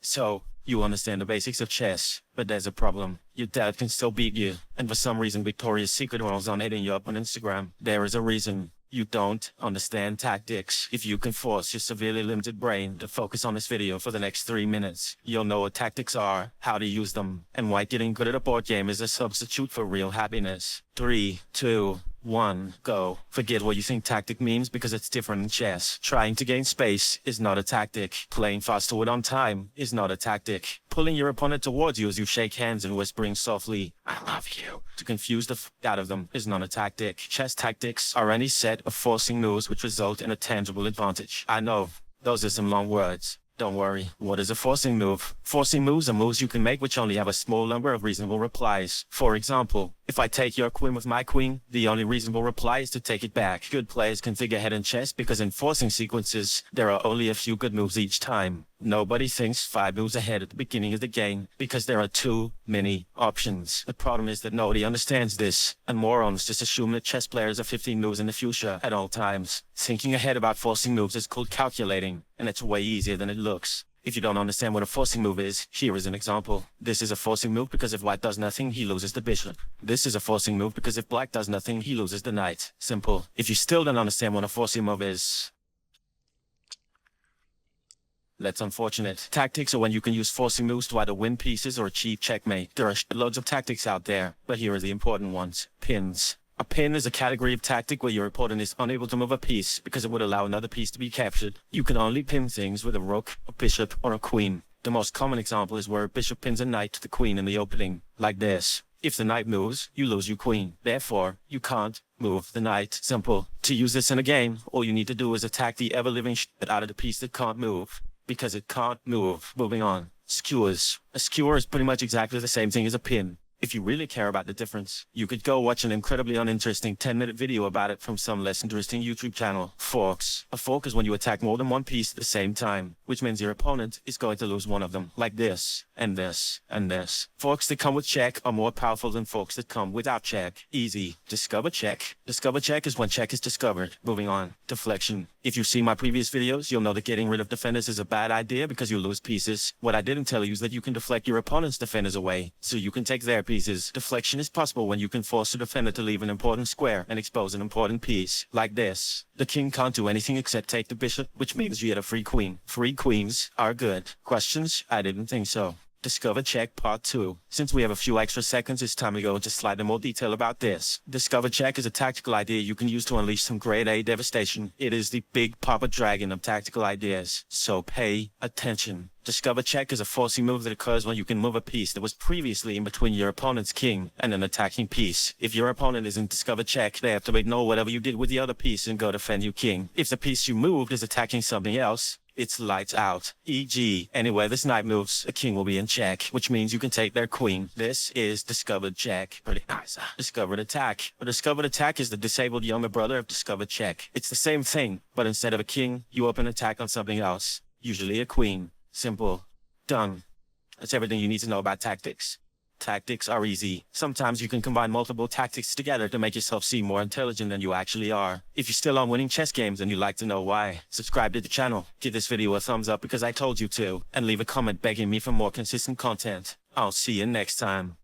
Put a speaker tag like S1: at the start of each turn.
S1: So, you understand the basics of chess, but there's a problem. Your dad can still beat you, and for some reason Victoria's Secret rolls on hitting you up on Instagram. There is a reason. You don't understand tactics. If you can force your severely limited brain to focus on this video for the next 3 minutes, you'll know what tactics are, how to use them, and why getting good at a board game is a substitute for real happiness. 3, 2, 1, go. Forget what you think tactic means because it's different in chess. Trying to gain space is not a tactic. Playing fast to win on time is not a tactic. Pulling your opponent towards you as you shake hands and whispering softly, "I love you," to confuse the out of them is not a tactic. Chess tactics are any set of forcing moves which result in a tangible advantage. I know, those are some long words. Don't worry. What is a forcing move? Forcing moves are moves you can make which only have a small number of reasonable replies. For example, if I take your queen with my queen, the only reasonable reply is to take it back. Good players can think ahead in chess because in forcing sequences, there are only a few good moves each time. Nobody thinks 5 moves ahead at the beginning of the game because there are too many options. The problem is that nobody understands this, and morons just assume that chess players are 15 moves in the future at all times. Thinking ahead about forcing moves is called calculating, and it's way easier than it looks. If you don't understand what a forcing move is, here is an example. This is a forcing move because if white does nothing, he loses the bishop. This is a forcing move because if black does nothing, he loses the knight. Simple. If you still don't understand what a forcing move is, that's unfortunate. Tactics are when you can use forcing moves to either win pieces or achieve checkmate. There are loads of tactics out there, but here are the important ones. Pins. A pin is a category of tactic where your opponent is unable to move a piece because it would allow another piece to be captured. You can only pin things with a rook, a bishop, or a queen. The most common example is where a bishop pins a knight to the queen in the opening, like this. If the knight moves, you lose your queen. Therefore, you can't move the knight. Simple. To use this in a game, all you need to do is attack the ever-living shit out of the piece that can't move, because it can't move. Moving on. Skewers. A skewer is pretty much exactly the same thing as a pin. If you really care about the difference, you could go watch an incredibly uninteresting 10-minute video about it from some less interesting YouTube channel. Forks. A fork is when you attack more than one piece at the same time, which means your opponent is going to lose one of them, like this, and this, and this. Forks that come with check are more powerful than forks that come without check. Easy. Discover check. Discover check is when check is discovered. Moving on. Deflection. If you've seen my previous videos, you'll know that getting rid of defenders is a bad idea because you lose pieces. What I didn't tell you is that you can deflect your opponent's defenders away, so you can take their pieces. Deflection is possible when you can force a defender to leave an important square and expose an important piece, like this. The king can't do anything except take the bishop, which means you get a free queen. Free queens are good. Questions? I didn't think so. Discover check part 2. Since we have a few extra seconds, it's time to go into slightly more detail about this. Discover check is a tactical idea you can use to unleash some grade A devastation. It is the big papa dragon of tactical ideas, so pay attention. Discover check is a forcing move that occurs when you can move a piece that was previously in between your opponent's king and an attacking piece. If your opponent is in discover check, they have to ignore whatever you did with the other piece and go defend your king. If the piece you moved is attacking something else, it's lights out. E.g., anywhere this knight moves, a king will be in check, which means you can take their queen. This is discovered check. Pretty nice. Discovered attack. A discovered attack is the disabled younger brother of discovered check. It's the same thing, but instead of a king, you open attack on something else, usually a queen. Simple. Done. That's everything you need to know about tactics. Tactics are easy. Sometimes you can combine multiple tactics together to make yourself seem more intelligent than you actually are. If you're still on winning chess games and you'd like to know why, subscribe to the channel, give this video a thumbs up because I told you to, and leave a comment begging me for more consistent content. I'll see you next time.